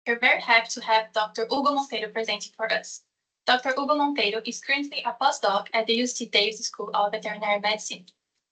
We're very happy to have Dr. Hugo Monteiro presenting for us. Dr. Hugo Monteiro is currently a postdoc at the UC Davis School of Veterinary Medicine.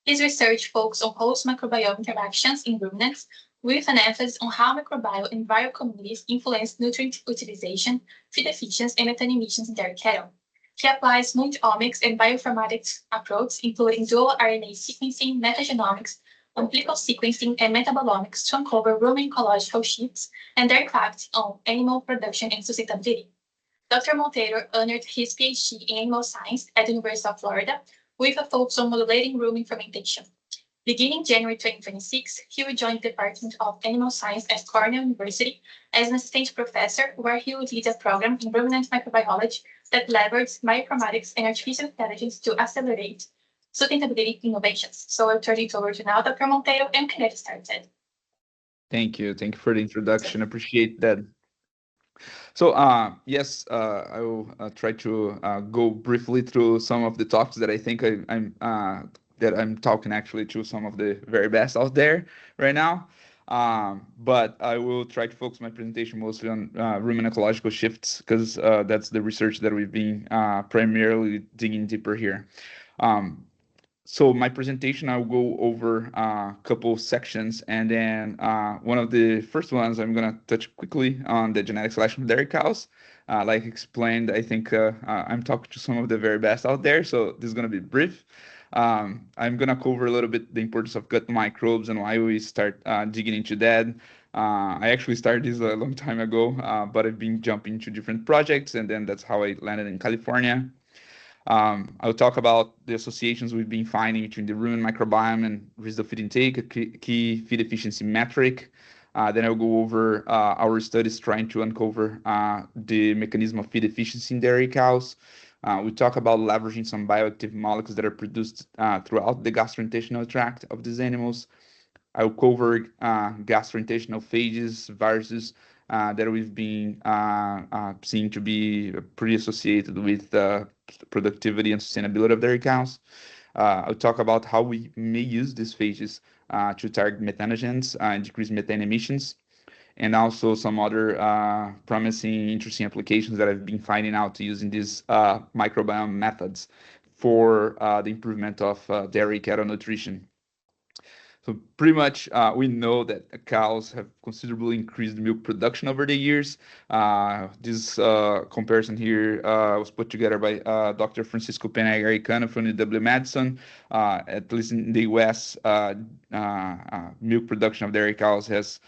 His research focuses on host microbiome interactions in ruminants, with an emphasis on how microbiome and viral communities influence nutrient utilization, feed efficiency, and methane emissions in dairy cattle. He applies multi-omics and bioinformatics approaches, including dual RNA sequencing, metagenomics, umbilical sequencing, and metabolomics to uncover rumen ecological shifts and their impact on animal production and sustainability. Dr. Monteiro earned his PhD in animal science at the University of Florida with a focus on modulating rumen fermentation. Beginning January 2026, he will join the Department of Animal Science at Cornell University as an assistant professor, where he will lead a program in ruminant microbiology that leverages bioinformatics and artificial intelligence to accelerate sustainability innovations. So I'll turn it over to now Dr. Monteiro, and can get started. Thank you. Thank you for the introduction. Appreciate that. So, yes, I will try to go briefly through some of the topics that I think I'm talking actually to some of the very best out there right now. But I will try to focus my presentation mostly on rumen ecological shifts, because that's the research that we've been primarily digging deeper here. So my presentation, I'll go over a couple of sections, and then one of the first ones, I'm going to touch quickly on the genetic selection of dairy cows. Like explained, I think I'm talking to some of the very best out there, so this is going to be brief. I'm going to cover a little bit the importance of gut microbes and why we start digging into that. I actually started this a long time ago, but I've been jumping to different projects, and then that's how I landed in California. I'll talk about the associations we've been finding between the rumen microbiome and residual feed intake, a key feed efficiency metric. Then I'll go over our studies trying to uncover the mechanism of feed efficiency in dairy cows. We talk about leveraging some bioactive molecules that are produced throughout the gastrointestinal tract of these animals. I'll cover gastrointestinal phages, viruses that we've been seeing to be pretty associated with productivity and sustainability of dairy cows. I'll talk about how we may use these phages to target methanogens and decrease methane emissions, and also some other promising, interesting applications that I've been finding out using these microbiome methods for the improvement of dairy cattle nutrition. So pretty much we know that cows have considerably increased milk production over the years. This comparison here was put together by Dr. Francisco Pena from UW Madison. At least in the US, milk production of dairy cows has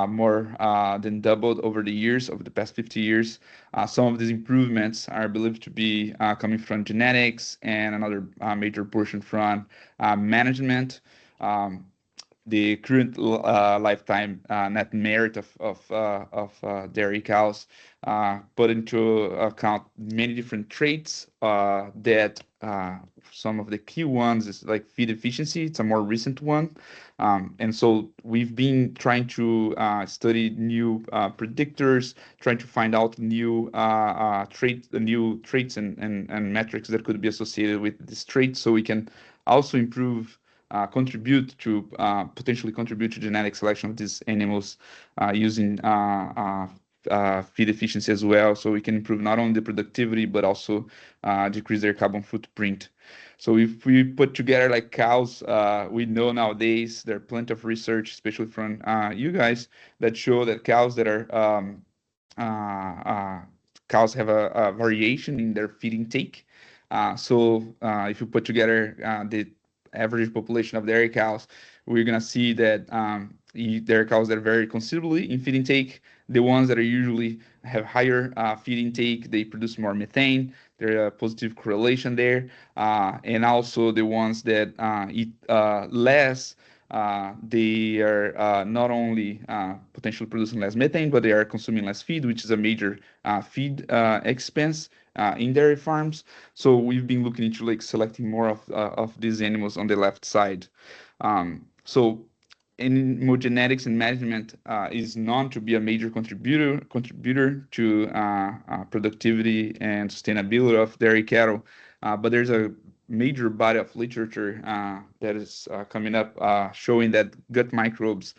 more than doubled over the past 50 years. Some of these improvements are believed to be coming from genetics, and another major portion from management. The current lifetime net merit of dairy cows put into account many different traits that some of the key ones is like feed efficiency. It's a more recent one. And so we've been trying to study new predictors, trying to find out new traits and metrics that could be associated with this trait, so we can also potentially contribute to genetic selection of these animals using feed efficiency as well, so we can improve not only the productivity but also decrease their carbon footprint. So if we put together like cows, we know nowadays there are plenty of research, especially from you guys, that show that cows have a variation in their feed intake. So if you put together the average population of dairy cows, we're going to see that there are cows that are very considerably in feed intake. The ones that are usually have higher feed intake, they produce more methane. There's a positive correlation there. And also the ones that eat less, they are not only potentially producing less methane, but they are consuming less feed, which is a major feed expense in dairy farms. So we've been looking into like selecting more of these animals on the left side. So animal genetics and management is known to be a major contributor to productivity and sustainability of dairy cattle. But there's a major body of literature that is coming up showing that gut microbes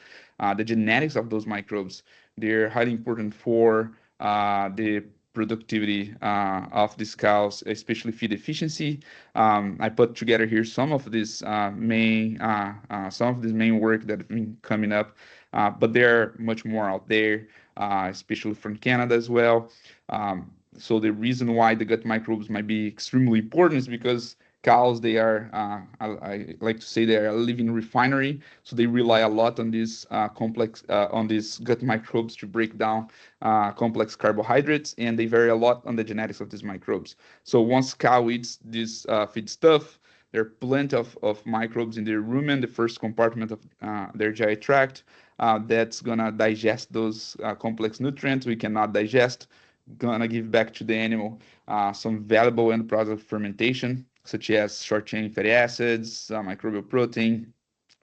the genetics of those microbes. They're highly important for the productivity of these cows, especially feed efficiency. I put together here some of this main work that have been coming up, but there are much more out there, especially from Canada as well. So the reason why the gut microbes might be extremely important is because cows, they are, I like to say, they are a living refinery. So they rely a lot on these on these gut microbes to break down complex carbohydrates, and they vary a lot on the genetics of these microbes. So once cow eats this feed stuff, there are plenty of microbes in their rumen, the first compartment of their GI tract, that's gonna digest those complex nutrients we cannot digest, gonna give back to the animal some valuable end product of fermentation, such as short-chain fatty acids, microbial protein,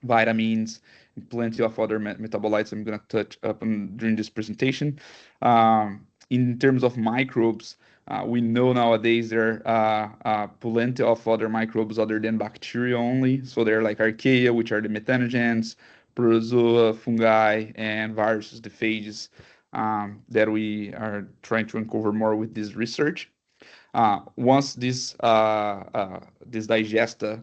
vitamins, and plenty of other metabolites I'm going to touch up on during this presentation. In terms of microbes, we know nowadays there are plenty of other microbes other than bacteria only. So they're like archaea, which are the methanogens, protozoa, fungi, and viruses, the phages, that we are trying to uncover more with this research. Once this digesta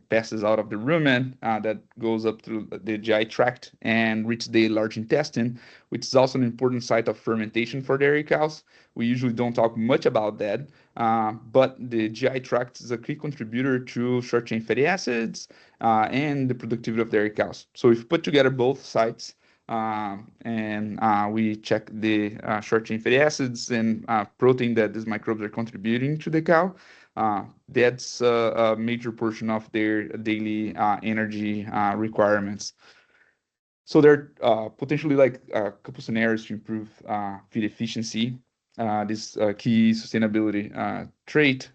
passes out of the rumen, that goes up through the GI tract and reaches the large intestine, which is also an important site of fermentation for dairy cows. We usually don't talk much about that, but the GI tract is a key contributor to short-chain fatty acids and the productivity of dairy cows. So if you put together both sites, and we check the short-chain fatty acids and protein that these microbes are contributing to the cow. That's a major portion of their daily energy requirements. So there are potentially like a couple scenarios to improve feed efficiency. This key sustainability trait.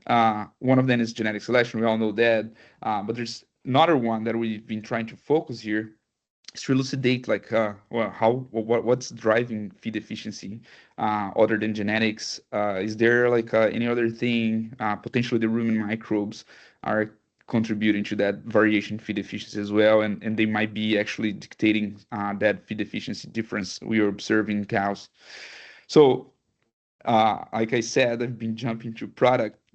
One of them is genetic selection. We all know that, but there's another one that we've been trying to focus here to elucidate like what's driving feed efficiency other than genetics. Is there like any other thing, potentially the rumen microbes are contributing to that variation feed efficiency as well, and they might be actually dictating that feed efficiency difference we are observing in cows. So like I said, I've been jumping to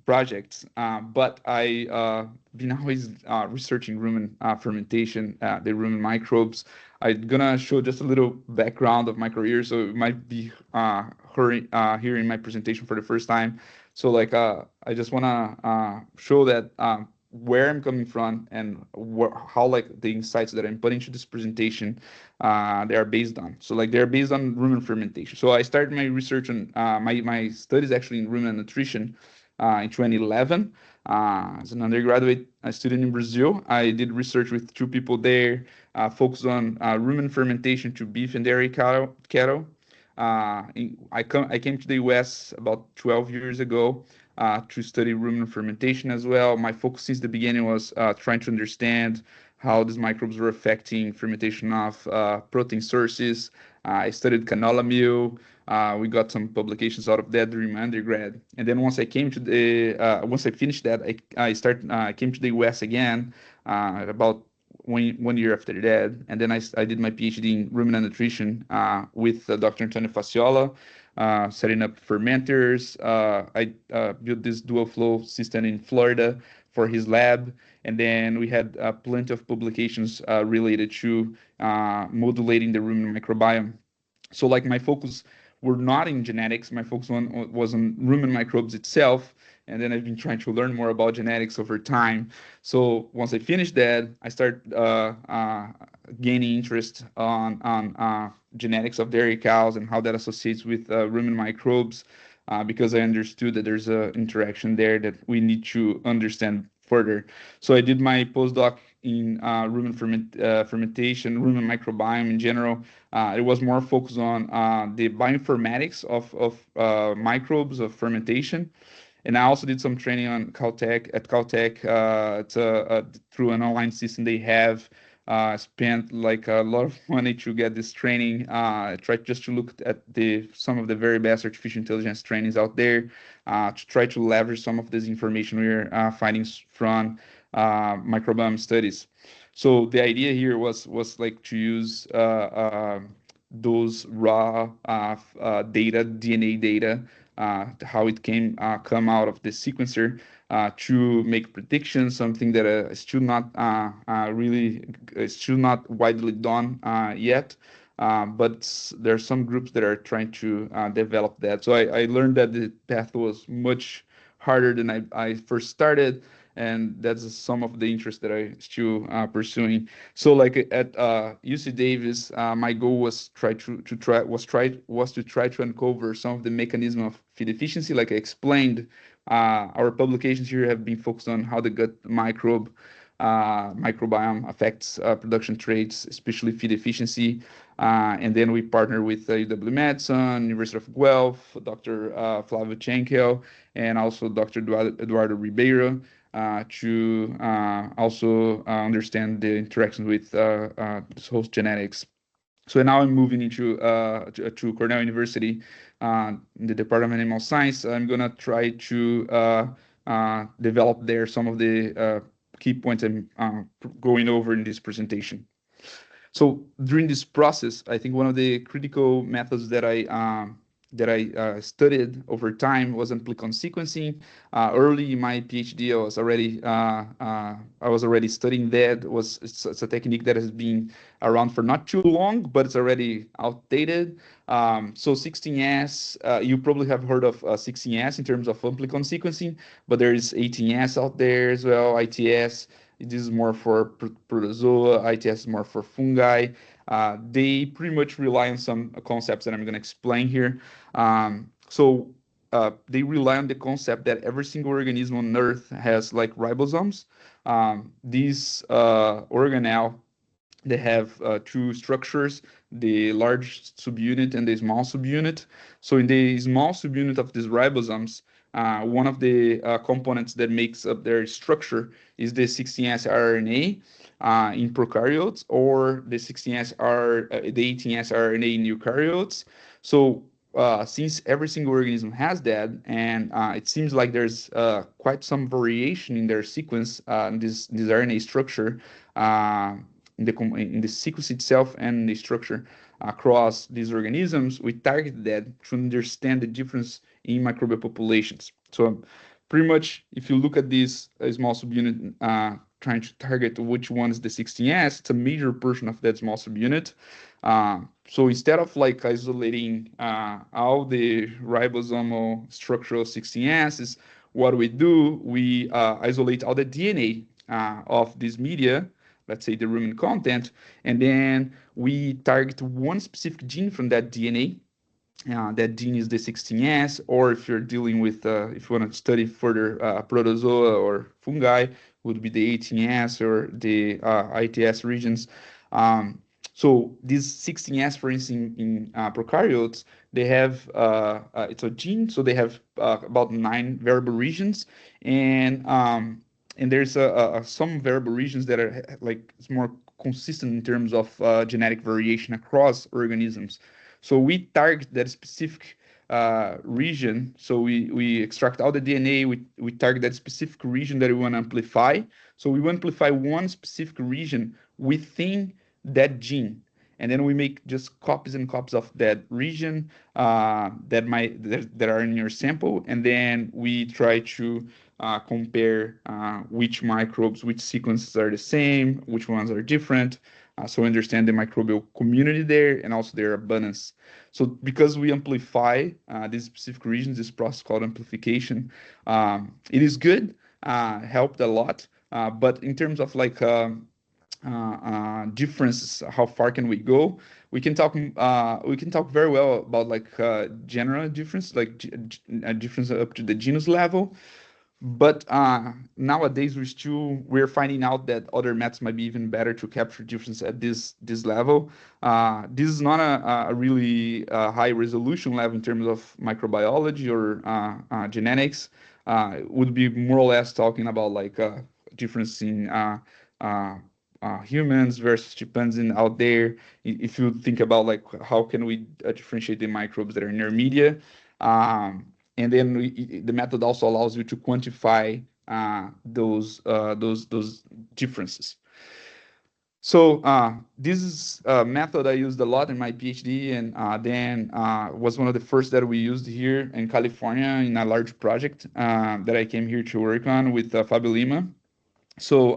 projects, but I been always researching rumen fermentation, the rumen microbes. I'm gonna show just a little background of my career, so it might be hearing my presentation for the first time. So like I just wanna show that where I'm coming from and how like the insights that I'm putting into this presentation they are based on. So like they're based on rumen fermentation. So I started my research on my studies actually in rumen nutrition in 2011. As an undergraduate student in Brazil, I did research with two people there, focused on rumen fermentation to beef and dairy cattle. I came to the US about 12 years ago to study rumen fermentation as well. My focus since the beginning was trying to understand how these microbes were affecting fermentation of protein sources. I studied canola meal. We got some publications out of that during my undergrad. And then once I finished that, I came to the US again about 1 year after that. And then I did my PhD in ruminant nutrition with Dr. Antonio Faciola, setting up fermenters. I built this dual flow system in Florida for his lab. And then we had plenty of publications related to modulating the rumen microbiome. So like my focus were not in genetics. My focus was on rumen microbes itself. And then I've been trying to learn more about genetics over time. So once I finished that, I started gaining interest on genetics of dairy cows and how that associates with rumen microbes, because I understood that there's an interaction there that we need to understand further. So I did my postdoc in rumen fermentation, rumen microbiome in general. It was more focused on the bioinformatics of microbes of fermentation. And I also did some training on Caltech at Caltech. It's through an online system they have. Spent like a lot of money to get this training. I tried just to look at some of the very best artificial intelligence trainings out there to try to leverage some of this information we're finding from microbiome studies. So the idea here was like to use those raw data, DNA data, how it came come out of the sequencer to make predictions, something that is still not really is still not widely done yet. But there are some groups that are trying to develop that. So I learned that the path was much harder than I first started, and that's some of the interest that I still pursuing. So like at UC Davis, my goal was to try to uncover some of the mechanism of feed efficiency. Like I explained, our publications here have been focused on how the gut microbiome affects production traits, especially feed efficiency. And then we partner with UW Madison, University of Guelph, Dr. Flavio Chenkel, and also Dr. Eduardo Ribeiro to also understand the interactions with host genetics. So now I'm moving into to Cornell University, in the Department of Animal Science. I'm gonna try to develop there some of the key points I'm going over in this presentation. So during this process, I think one of the critical methods that I studied over time was amplicon sequencing. Early in my PhD, I was already studying that. It's a technique that has been around for not too long, but it's already outdated. So 16S, you probably have heard of 16S in terms of amplicon sequencing, but there is 18S out there as well, ITS. This is more for protozoa. ITS is more for fungi. They pretty much rely on some concepts that I'm going to explain here. They rely on the concept that every single organism on Earth has like ribosomes. These organelle, they have two structures, the large subunit and the small subunit. So in the small subunit of these ribosomes, one of the components that makes up their structure is the 16S RNA in prokaryotes, or the 18S RNA in eukaryotes. So since every single organism has that, and it seems like there's quite some variation in their sequence, this RNA structure, in the sequence itself and the structure across these organisms, we target that to understand the difference in microbial populations. So pretty much, if you look at this small subunit trying to target which one is the 16S, it's a major portion of that small subunit. So instead of like isolating all the ribosomal structural 16S's, what we do, we isolate all the DNA of this media, let's say the rumen content, and then we target one specific gene from that DNA. That gene is the 16S, or if you're dealing with, if you want to study further protozoa or fungi, would be the 18S or the ITS regions. So these 16S, for instance, in prokaryotes, they have it's a gene, so they have about 9 variable regions, and there's some variable regions that are like it's more consistent in terms of genetic variation across organisms. So we target that specific region. So we extract all the DNA, we target that specific region that we want to amplify. So we amplify one specific region within that gene. And then we make just copies and copies of that region that are in your sample. And then we try to compare which microbes, which sequences are the same, which ones are different. So we understand the microbial community there and also their abundance. So because we amplify these specific regions, this process called amplification, it is good, helped a lot. But in terms of like differences, how far can we go? We can talk very well about like general difference, like difference up to the genus level. But nowadays we're finding out that other methods might be even better to capture difference at this level. This is not a really high resolution level in terms of microbiology or genetics. It would be more or less talking about like difference in uh, humans versus chimpanzees out there. If you think about like how can we differentiate the microbes that are in our media. And then the method also allows you to quantify those differences. So this is a method I used a lot in my PhD, and then was one of the first that we used here in California in a large project that I came here to work on with Fabio Lima. So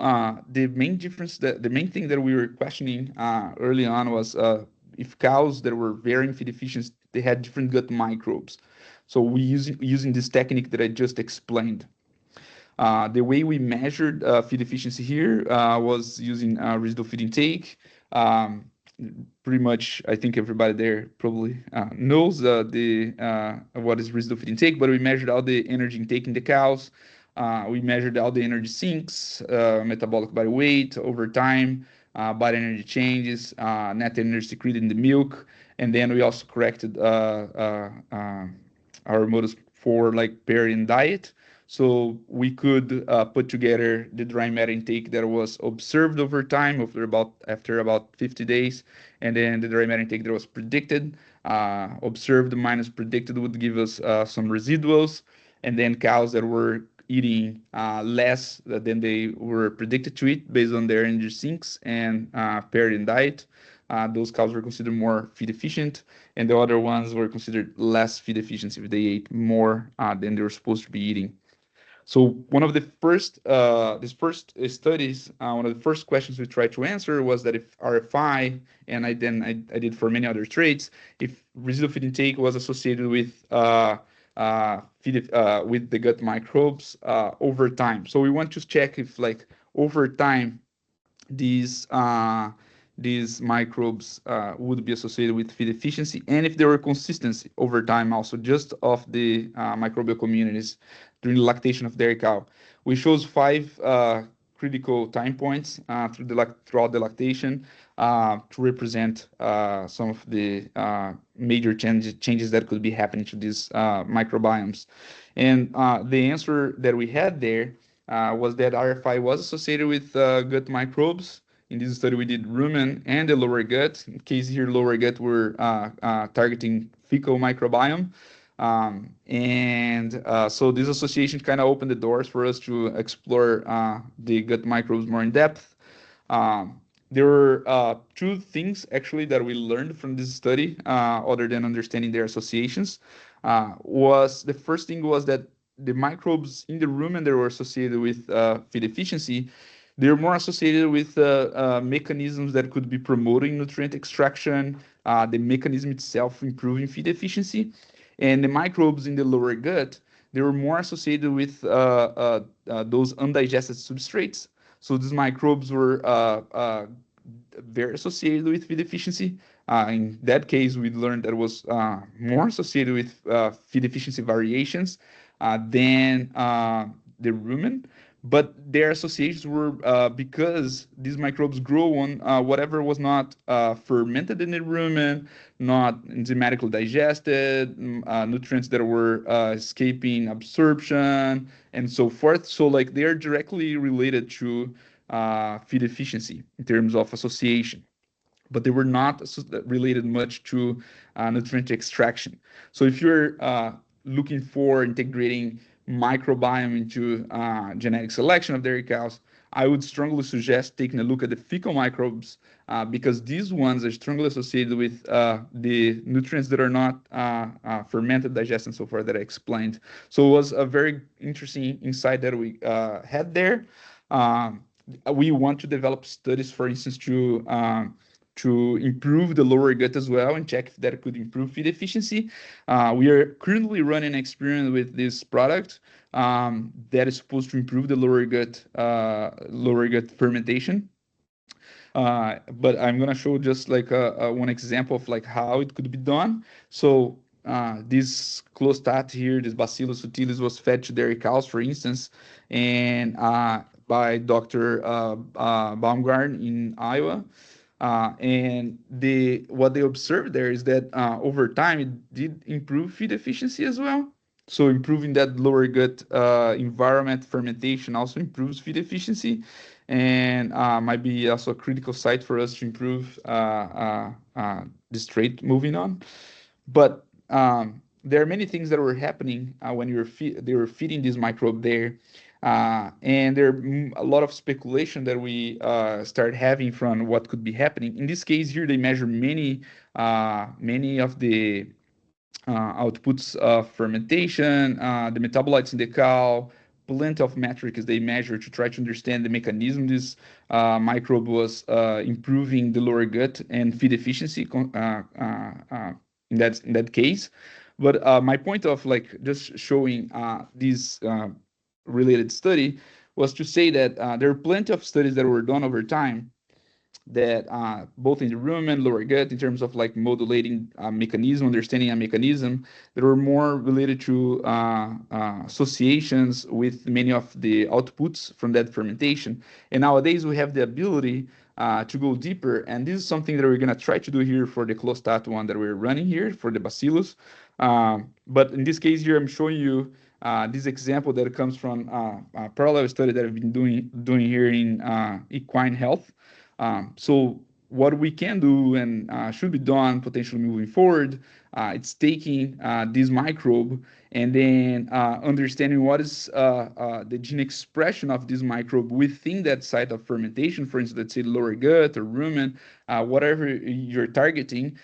the main difference, the main thing that we were questioning early on was if cows that were varying feed efficiency, they had different gut microbes. So we using this technique that I just explained. The way we measured feed efficiency here was using residual feed intake. Um, Pretty much, I think everybody there probably knows the what is residual feed intake, but we measured all the energy intake in the cows. We measured all the energy sinks, metabolic body weight over time, body energy changes, net energy secreted in the milk, and then we also corrected our models for like pairing and diet. So we could put together the dry matter intake that was observed over time after about 50 days, and then the dry matter intake that was predicted. Observed minus predicted would give us some residuals, and then cows that were eating less than they were predicted to eat based on their energy sinks and paired in diet. Those cows were considered more feed efficient, and the other ones were considered less feed efficient if they ate more than they were supposed to be eating. So one of the studies, one of the first questions we tried to answer was that if RFI, and I did for many other traits, if residual feed intake was associated with the gut microbes over time. So we want to check if like over time these these microbes would be associated with feed efficiency, and if there were consistency over time also just of the microbial communities during the lactation of dairy cow. We chose five critical time points throughout the lactation to represent some of the major changes that could be happening to these microbiomes. And the answer that we had there was that RFI was associated with gut microbes. In this study, we did rumen and the lower gut. In case here, lower gut, we're targeting fecal microbiome. So this association kind of opened the doors for us to explore the gut microbes more in depth. There were two things actually that we learned from this study, other than understanding their associations. Was the first thing was that the microbes in the rumen that were associated with feed efficiency, they're more associated with mechanisms that could be promoting nutrient extraction, the mechanism itself improving feed efficiency, and the microbes in the lower gut, they were more associated with those undigested substrates. So these microbes were very associated with feed efficiency. In that case, we learned that it was more associated with feed efficiency variations than the rumen. But their associations were because these microbes grow on whatever was not fermented in the rumen, not enzymatically digested, nutrients that were escaping absorption, and so forth. So, like, they are directly related to feed efficiency in terms of association, but they were not related much to nutrient extraction. So if you're looking for integrating microbiome into genetic selection of dairy cows, I would strongly suggest taking a look at the fecal microbes because these ones are strongly associated with the nutrients that are not fermented, digested, and so forth that I explained. So it was a very interesting insight that we had there. We want to develop studies, for instance, to improve the lower gut as well and check if that could improve feed efficiency. We are currently running an experiment with this product that is supposed to improve the lower gut fermentation. But I'm gonna show just like one example of like how it could be done. So this clostat here, this Bacillus subtilis, was fed to dairy cows, for instance, and by Dr. Baumgarten in Iowa. And what they observed there is that over time it did improve feed efficiency as well. So improving that lower gut environment fermentation also improves feed efficiency, and might be also a critical site for us to improve this trait moving on. But there are many things that were happening when they were feeding this microbe there. And there are a lot of speculation that we start having from what could be happening. In this case here, they measure many of the outputs of fermentation, the metabolites in the cow, plenty of metrics they measure to try to understand the mechanism this microbe was improving the lower gut and feed efficiency in that case. But my point of like just showing this related study was to say that there are plenty of studies that were done over time that both in the rumen and lower gut in terms of like modulating a mechanism, understanding a mechanism that were more related to associations with many of the outputs from that fermentation. And nowadays we have the ability to go deeper, and this is something that we're going to try to do here for the closed one that we're running here for the bacillus. But in this case here, I'm showing you this example that comes from a parallel study that I've been doing here in equine health. So what we can do and should be done potentially moving forward, it's taking this microbe and then understanding what is the gene expression of this microbe within that site of fermentation, for instance, let's say lower gut or rumen, whatever you're targeting,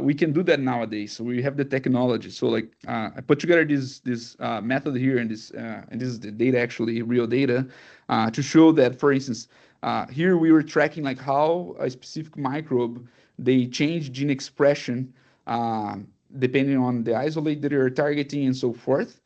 we can do that nowadays. So we have the technology. So like I put together this method here, and this is the data, actually real data, to show that, for instance, here we were tracking like how a specific microbe, they change gene expression depending on the isolate that you're targeting and so forth.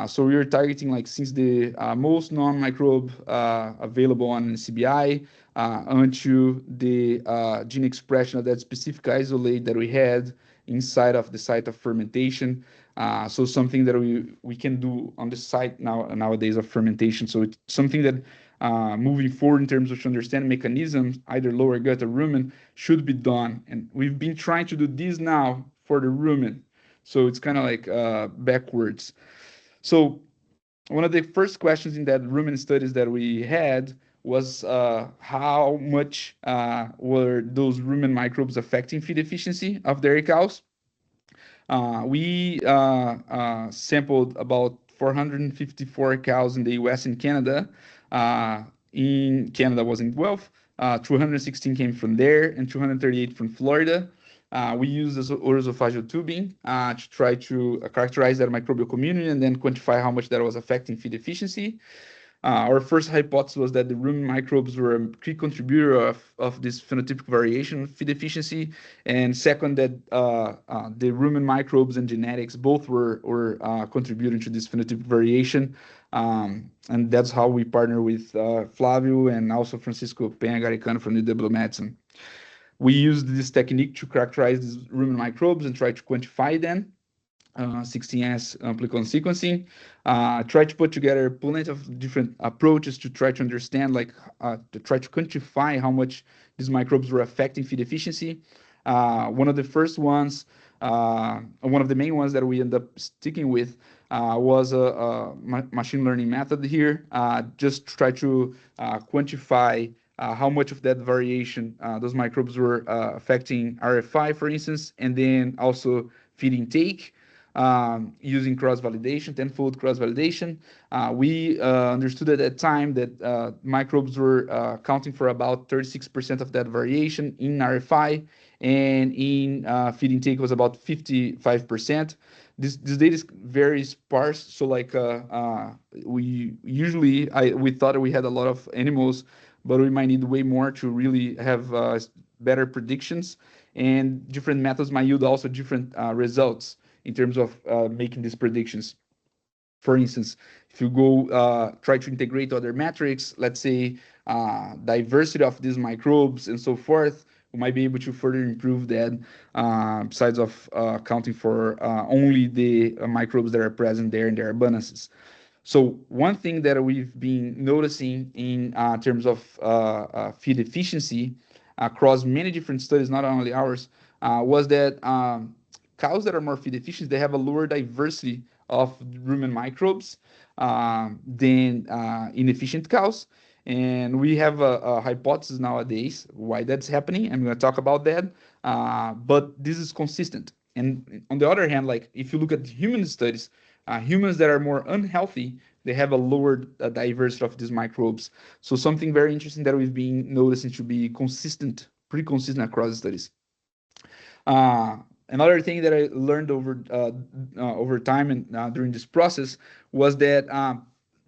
So we were targeting like since the most known microbe available on CBI onto the gene expression of that specific isolate that we had inside of the site of fermentation. So something that we can do on the site nowadays of fermentation. So it's something that moving forward in terms of understanding mechanisms, either lower gut or rumen, should be done. And we've been trying to do this now for the rumen. So it's kind of like backwards. So one of the first questions in that rumen studies that we had was how much were those rumen microbes affecting feed efficiency of dairy cows? We sampled about 454 cows in the US and Canada. In Canada was in Guelph. 216 came from there and 238 from Florida. We used this orophageal tubing to try to characterize that microbial community and then quantify how much that was affecting feed efficiency. Our first hypothesis was that the rumen microbes were a key contributor of this phenotypic variation feed efficiency, and second, that the rumen microbes and genetics both were contributing to this phenotypic variation, and that's how we partner with Flavio and also Francisco Peña-Garicano from UW Medicine. We used this technique to characterize these rumen microbes and try to quantify them. 16S amplicon sequencing, try to put together plenty of different approaches to try to understand, like to try to quantify how much these microbes were affecting feed efficiency. One of the first ones, one of the main ones that we end up sticking with was a machine learning method here, just to try to quantify how much of that variation those microbes were affecting RFI, for instance, and then also feed intake. Using cross-validation, tenfold cross-validation. We understood at that time that microbes were accounting for about 36% of that variation in RFI, and in feed intake was about 55%. This data is very sparse, so like we thought we had a lot of animals, but we might need way more to really have better predictions, and different methods might yield also different results in terms of making these predictions. For instance, if you go try to integrate other metrics, let's say diversity of these microbes and so forth, we might be able to further improve that, besides of accounting for only the microbes that are present there in their abundances. So one thing that we've been noticing in terms of feed efficiency across many different studies, not only ours, was that cows that are more feed efficient, they have a lower diversity of rumen microbes than inefficient cows. And we have a hypothesis nowadays why that's happening. I'm going to talk about that. But this is consistent. And on the other hand, like if you look at human studies, humans that are more unhealthy, they have a lower diversity of these microbes. So something very interesting that we've been noticing to be consistent, pretty consistent across studies. Uh, Another thing that I learned over time and during this process was that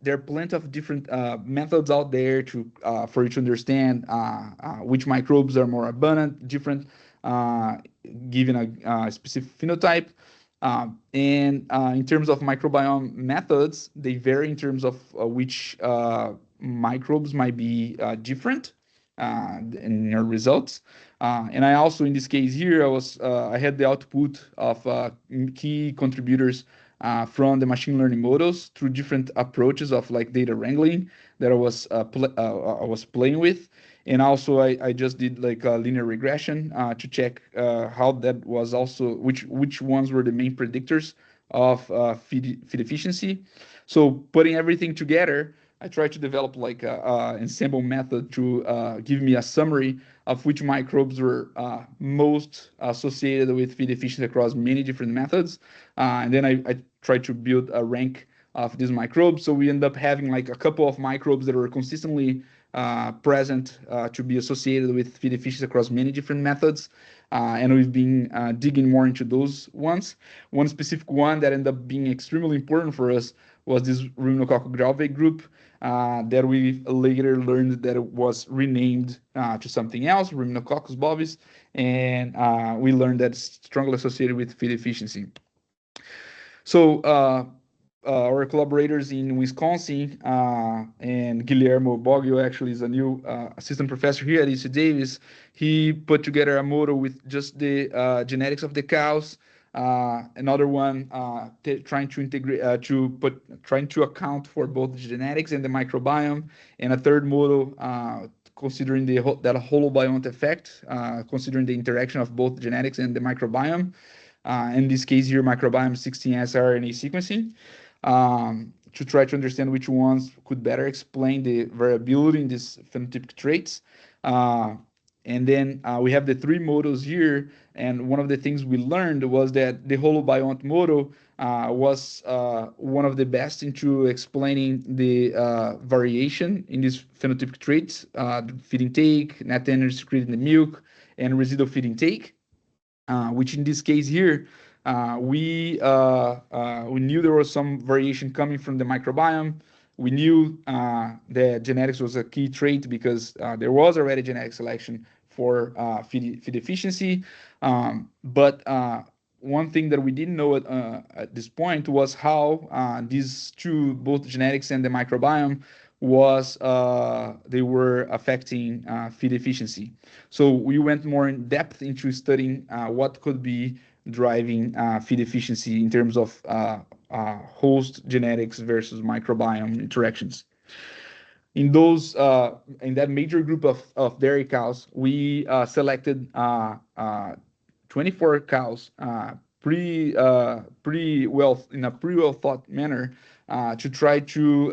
there are plenty of different methods out there to for you to understand which microbes are more abundant, different, uh, given a specific phenotype. And in terms of microbiome methods, they vary in terms of which microbes might be different in your results. And I also, in this case here, I had the output of key contributors from the machine learning models through different approaches of like data wrangling that I was playing with. And also, I just did like a linear regression to check how that was also which ones were the main predictors of feed efficiency. So putting everything together, I tried to develop like a ensemble method to give me a summary of which microbes were most associated with feed efficiency across many different methods. And then I tried to build a rank of these microbes. So we end up having like a couple of microbes that were consistently present to be associated with feed efficiency across many different methods. And we've been digging more into those ones. One specific one that ended up being extremely important for us was this Rhinococcus grauwei group that we later learned that it was renamed to something else, Rhinococcus bovis, and we learned that it's strongly associated with feed efficiency. So our collaborators in Wisconsin and Guillermo Boggio actually is a new assistant professor here at UC Davis. He put together a model with just the genetics of the cows. Another one trying to integrate trying to account for both the genetics and the microbiome, and a third model considering that holobiont effect, considering the interaction of both genetics and the microbiome. In this case here, microbiome 16S RNA sequencing, to try to understand which ones could better explain the variability in these phenotypic traits. And then we have the three models here. And one of the things we learned was that the holobiont model was one of the best into explaining the variation in these phenotypic traits, feed intake, net energy secreted in the milk, and residual feed intake. Which in this case here, we knew there was some variation coming from the microbiome. We knew that genetics was a key trait because there was already genetic selection for feed efficiency. But one thing that we didn't know at this point was how these two, both genetics and the microbiome, was they were affecting feed efficiency. So we went more in depth into studying what could be driving feed efficiency in terms of host genetics versus microbiome interactions. In that major group of dairy cows, we selected 24 cows pretty well in a pretty well thought manner to try to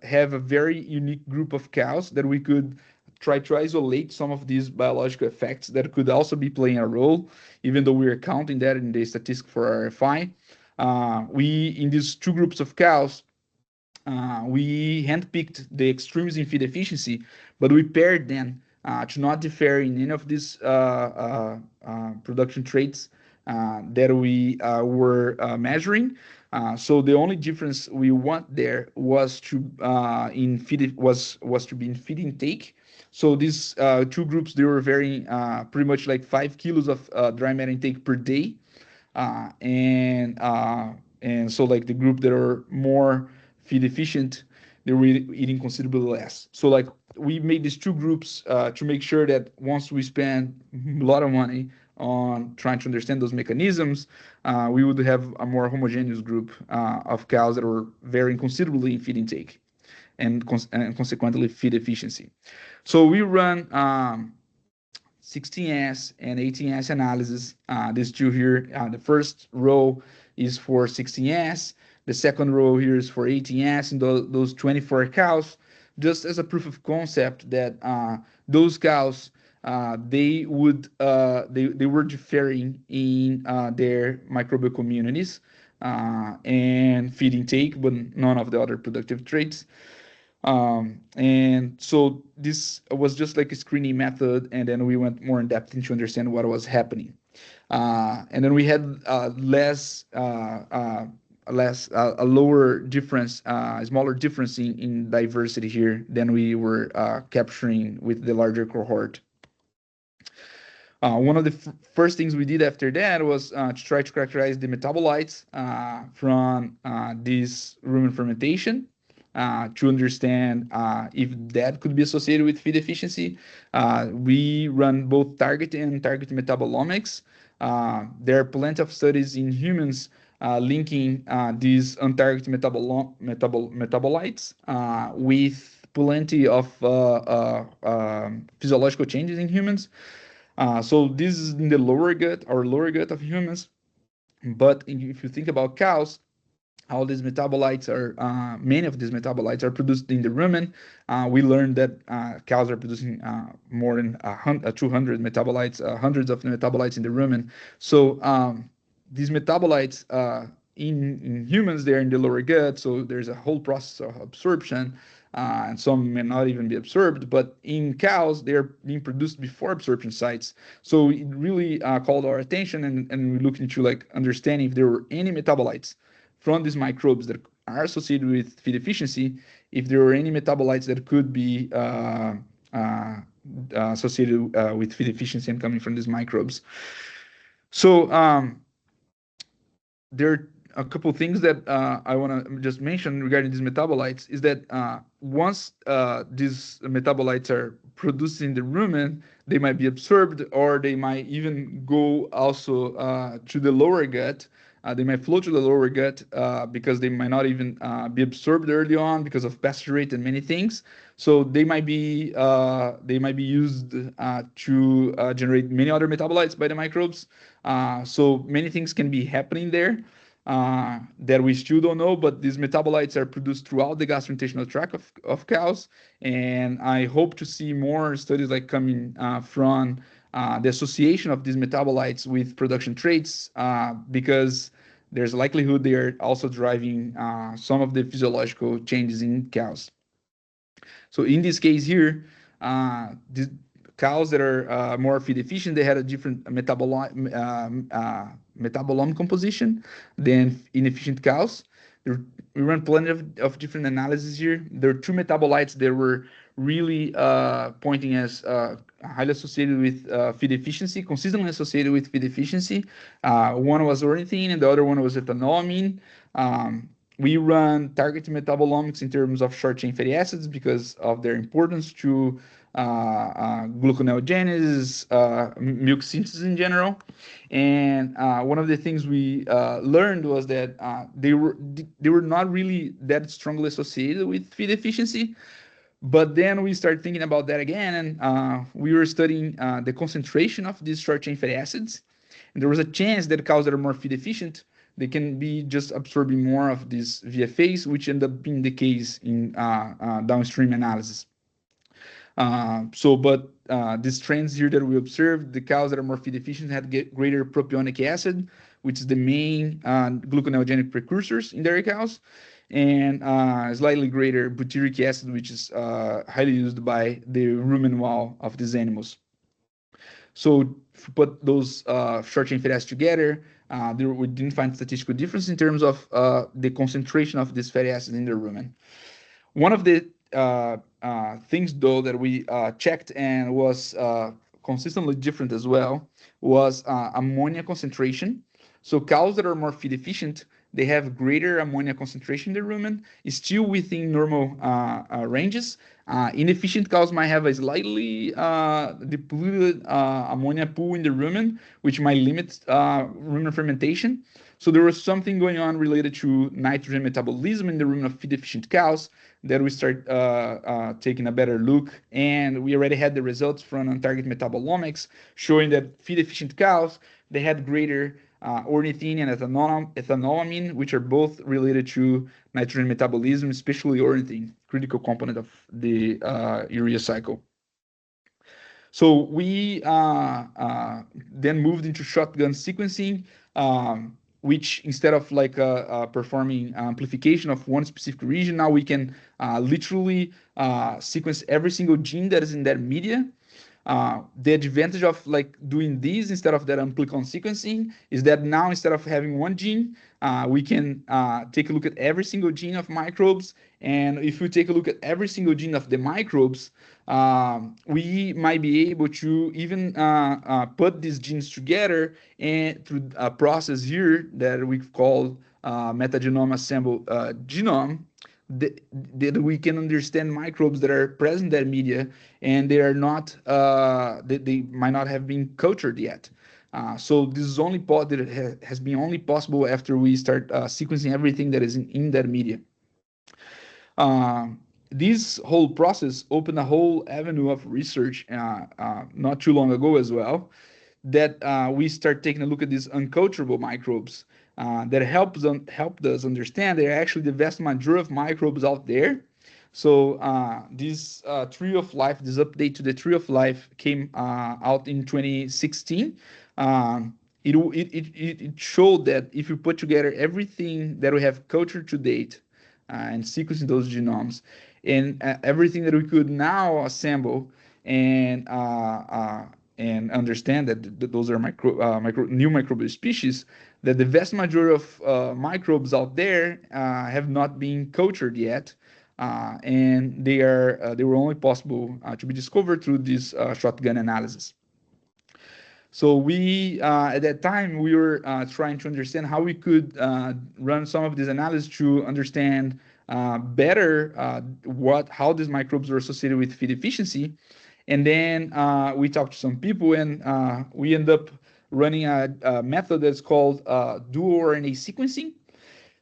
have a very unique group of cows that we could try to isolate some of these biological effects that could also be playing a role, even though we are counting that in the statistic for RFI. We in these two groups of cows, we handpicked the extremes in feed efficiency, but we paired them to not differ in any of these production traits that we were measuring. So the only difference we want there was to was to be in feed intake. So these two groups, they were very pretty much like 5 kilos of dry matter intake per day, uh, and uh, and so like the group that are more feed efficient, they were eating considerably less. So like we made these two groups to make sure that once we spend a lot of money on trying to understand those mechanisms, we would have a more homogeneous group of cows that were varying considerably in feed intake and consequently feed efficiency. So we run 16S and 18S analysis. These two here, the first row is for 16S, the second row here is for 18S, and those 24 cows, just as a proof of concept that those cows they were differing in their microbial communities and feed intake, but none of the other productive traits. And so this was just like a screening method, and then we went more in depth into understand what was happening. And then we had a lower difference, smaller difference in diversity here than we were capturing with the larger cohort. One of the first things we did after that was to try to characterize the metabolites from this rumen fermentation to understand if that could be associated with feed efficiency. We run both target and target metabolomics. There are plenty of studies in humans linking these untargeted metabolites with plenty of physiological changes in humans. So this is in the lower gut, or lower gut of humans. But if you think about cows, all these metabolites are, many of these metabolites are produced in the rumen. We learned that cows are producing more than 200 metabolites, hundreds of metabolites in the rumen. So these metabolites in humans, they're in the lower gut, so there's a whole process of absorption, and some may not even be absorbed, but in cows, they're being produced before absorption sites. So it really called our attention, and we looked into like understanding if there were any metabolites from these microbes that are associated with feed efficiency, if there were any metabolites that could be associated with feed efficiency and coming from these microbes. So there are a couple of things that I want to just mention regarding these metabolites is that once these metabolites are produced in the rumen, they might be absorbed, or they might even go also to the lower gut. They might flow to the lower gut because they might not even be absorbed early on because of passage rate and many things. So they might be used to generate many other metabolites by the microbes. So many things can be happening there that we still don't know, but these metabolites are produced throughout the gastrointestinal tract of cows. And I hope to see more studies like coming from the association of these metabolites with production traits, because there's a likelihood they are also driving some of the physiological changes in cows. So in this case here, the cows that are more feed efficient, they had a different metabolome composition than inefficient cows. We ran plenty of different analyses here. There are two metabolites that were really pointing as highly associated with feed efficiency, consistently associated with feed efficiency. One was ornithine and the other one was ethanolamine. We run targeted metabolomics in terms of short chain fatty acids because of their importance to gluconeogenesis, milk synthesis in general. And one of the things we learned was that they were not really that strongly associated with feed efficiency. But then we started thinking about that again, and we were studying the concentration of these short chain fatty acids. And there was a chance that cows that are more feed efficient, they can be just absorbing more of these VFAs, which end up being the case in downstream analysis. But these trends here that we observed, the cows that are more feed efficient had greater propionic acid, which is the main gluconeogenic precursors in dairy cows, and slightly greater butyric acid, which is highly used by the rumen wall of these animals. So put those short chain fatty acids together, we didn't find statistical difference in terms of the concentration of this fatty acid in the rumen. One of the things, though, that we checked and was consistently different as well was ammonia concentration. So cows that are more feed efficient, they have greater ammonia concentration in the rumen, still within normal ranges. Inefficient cows might have a slightly depleted ammonia pool in the rumen, which might limit rumen fermentation. So there was something going on related to nitrogen metabolism in the rumen of feed efficient cows that we start taking a better look. And we already had the results from on-target metabolomics showing that feed efficient cows, they had greater ornithine and ethanolamine, which are both related to nitrogen metabolism, especially ornithine, critical component of the urea cycle. So we then moved into shotgun sequencing, which instead of like performing amplification of one specific region, now we can literally sequence every single gene that is in that media. The advantage of like doing this instead of that amplicon sequencing is that now instead of having one gene, we can take a look at every single gene of microbes. And if we take a look at every single gene of the microbes, we might be able to even put these genes together and through a process here that we call metagenome assemble genome, that we can understand microbes that are present in that media and they are not they might not have been cultured yet. So this is only that has been only possible after we start sequencing everything that is in that media. This whole process opened a whole avenue of research not too long ago as well, that we start taking a look at these unculturable microbes that helped us understand they're actually the vast majority of microbes out there. So this Tree of Life, this update to the Tree of Life came out in 2016. It showed that if you put together everything that we have cultured to date and sequencing those genomes and everything that we could now assemble and understand that those are new microbial species, that the vast majority of microbes out there have not been cultured yet, and they were only possible to be discovered through this shotgun analysis. So we, at that time, we were trying to understand how we could run some of this analysis to understand better how these microbes were associated with feed efficiency. And then we talked to some people, and we end up running a method that's called dual RNA sequencing.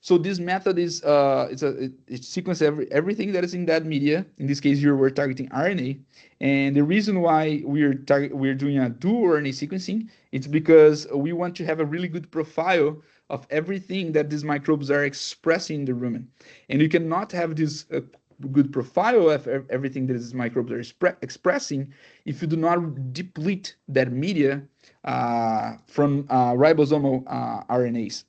So this method is it sequences everything that is in that media. In this case here, we're targeting RNA, and the reason why we're doing a dual RNA sequencing, it's because we want to have a really good profile of everything that these microbes are expressing in the rumen, and you cannot have this good profile of everything that these microbes are expressing if you do not deplete that media from ribosomal RNAs.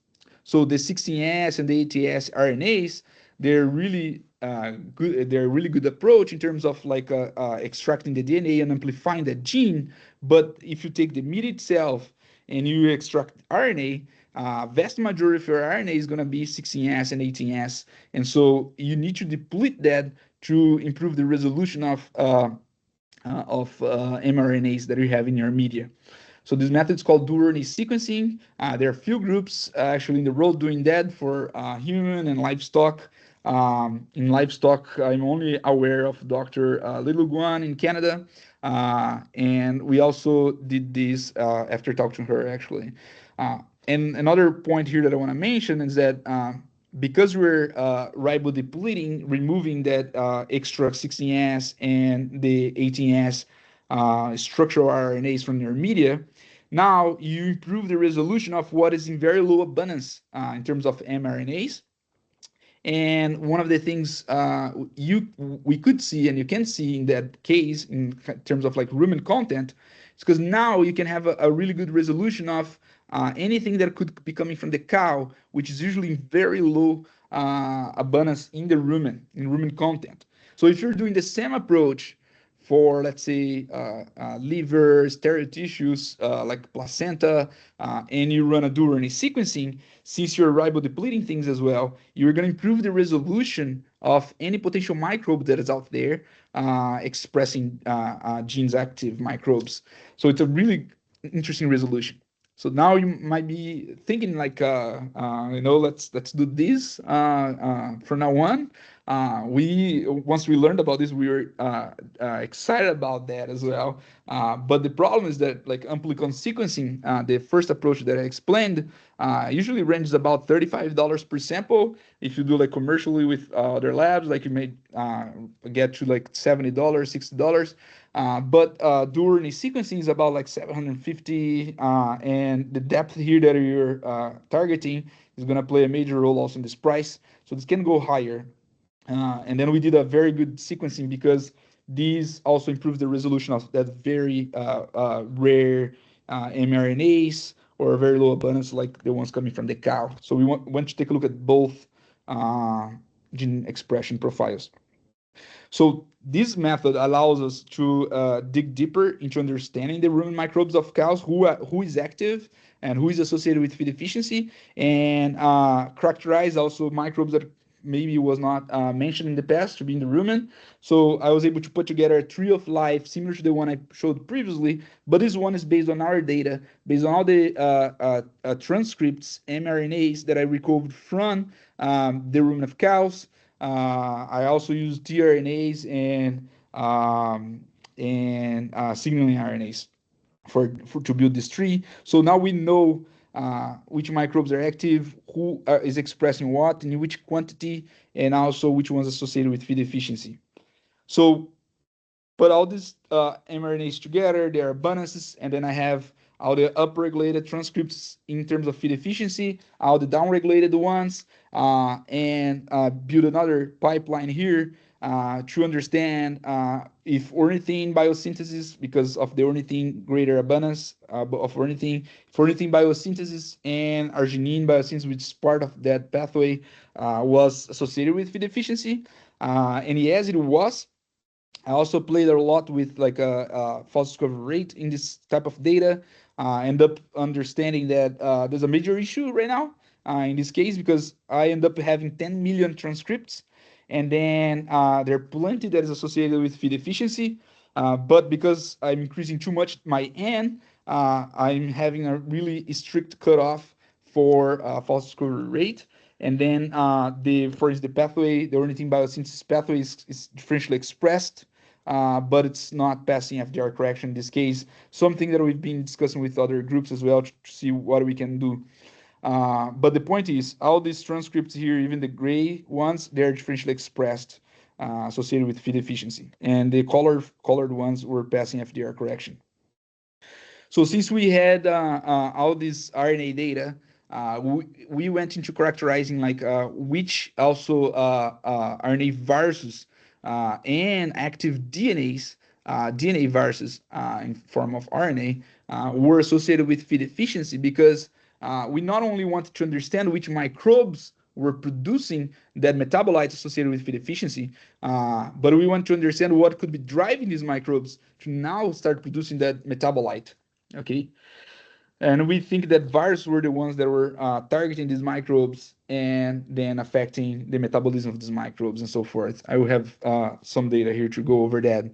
So the 16S and the 80S RNAs, they're really good. They're a really good approach in terms of like extracting the DNA and amplifying that gene. But if you take the meat itself and you extract RNA, vast majority of your RNA is going to be 16S and 18S, and so you need to deplete that to improve the resolution of mRNAs that you have in your media. So this method is called dual RNA sequencing. There are a few groups actually in the world doing that for human and livestock. In livestock, I'm only aware of Dr. Little Guan in Canada. And we also did this after talking to her, actually. And another point here that I want to mention is that because we're ribodepleting, removing that extra 16S and the 18S structural RNAs from your media, now you improve the resolution of what is in very low abundance in terms of mRNAs. And one of the things we could see and you can see in that case in terms of like rumen content is because now you can have a really good resolution of anything that could be coming from the cow, which is usually very low abundance in the in rumen content. So if you're doing the same approach for, let's say, liver, sterile tissues like placenta, and you run a dual RNA sequencing, since you're ribodepleting things as well, you're going to improve the resolution of any potential microbe that is out there expressing genes active microbes. So it's a really interesting resolution. So now you might be thinking like, let's do this from now on. We once we learned about this, we were excited about that as well. But the problem is that like amplicon sequencing, the first approach that I explained, usually ranges about $35 per sample. If you do like commercially with other labs, like you may get to like $70, $60. But dual RNA sequencing is about like 750, and the depth here that you're targeting is going to play a major role also in this price. So this can go higher. And then we did a very good sequencing because These also improve the resolution of that very rare mRNAs or very low abundance like the ones coming from the cow. So we want to take a look at both gene expression profiles. So this method allows us to dig deeper into understanding the rumen microbes of cows, who is active and who is associated with feed efficiency, and characterize also microbes that maybe was not mentioned in the past to be in the rumen. So I was able to put together a tree of life similar to the one I showed previously, but this one is based on our data, based on all the transcripts, mRNAs that I recovered from the rumen of cows. I also use tRNAs and signaling RNAs for to build this tree. So now we know which microbes are active, who is expressing what, in which quantity, and also which ones associated with feed efficiency. So put all these mRNAs together, their abundances, and then I have all the upregulated transcripts in terms of feed efficiency, all the downregulated ones, and build another pipeline here to understand if ornithine biosynthesis, because of the ornithine greater abundance of ornithine, if ornithine biosynthesis and arginine biosynthesis, which is part of that pathway, was associated with feed efficiency. And yes, it was. I also played a lot with like a false discovery rate in this type of data. End up understanding that there's a major issue right now in this case because I end up having 10 million transcripts, and then there are plenty that is associated with feed efficiency. But because I'm increasing too much my N, I'm having a really strict cutoff for false discovery rate. And then for instance, the pathway, the ornithine biosynthesis pathway is differentially expressed, but it's not passing FDR correction in this case. Something that we've been discussing with other groups as well to see what we can do. But the point is, all these transcripts here, even the gray ones, they're differentially expressed, associated with feed efficiency. And the colored ones were passing FDR correction. So since we had all this RNA data, we went into characterizing like which also RNA viruses and active DNA viruses in form of RNA were associated with feed efficiency because we not only wanted to understand which microbes were producing that metabolite associated with feed efficiency, but we want to understand what could be driving these microbes to now start producing that metabolite. Okay, and we think that viruses were the ones that were targeting these microbes and then affecting the metabolism of these microbes and so forth. I will have some data here to go over that.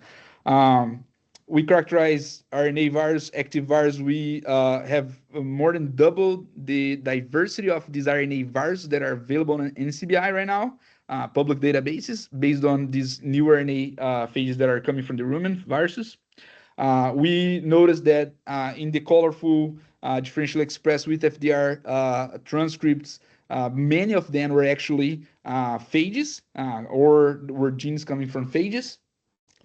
We characterize RNA virus, active virus. We have more than doubled the diversity of these RNA viruses that are available in NCBI right now, public databases based on these new RNA phages that are coming from the rumen viruses. We noticed that in the colorful differentially expressed with FDR transcripts, many of them were actually phages or were genes coming from phages.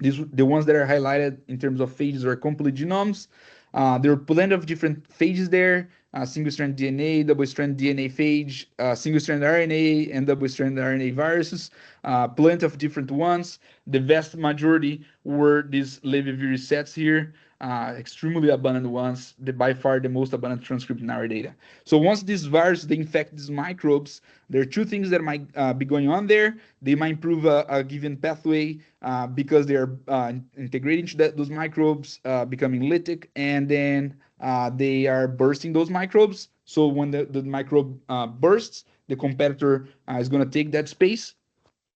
The ones that are highlighted in terms of phages are complete genomes. There are plenty of different phages there, single-strand DNA, double-strand DNA phage, single-strand RNA, and double-strand RNA viruses, plenty of different ones. The vast majority were these Levi-Virus sets here, extremely abundant ones, by far the most abundant transcript in our data. So once these viruses, they infect these microbes, there are two things that might be going on there. They might improve a given pathway because they are integrating to those microbes, becoming lytic, and then they are bursting those microbes. So when the microbe bursts, the competitor is going to take that space.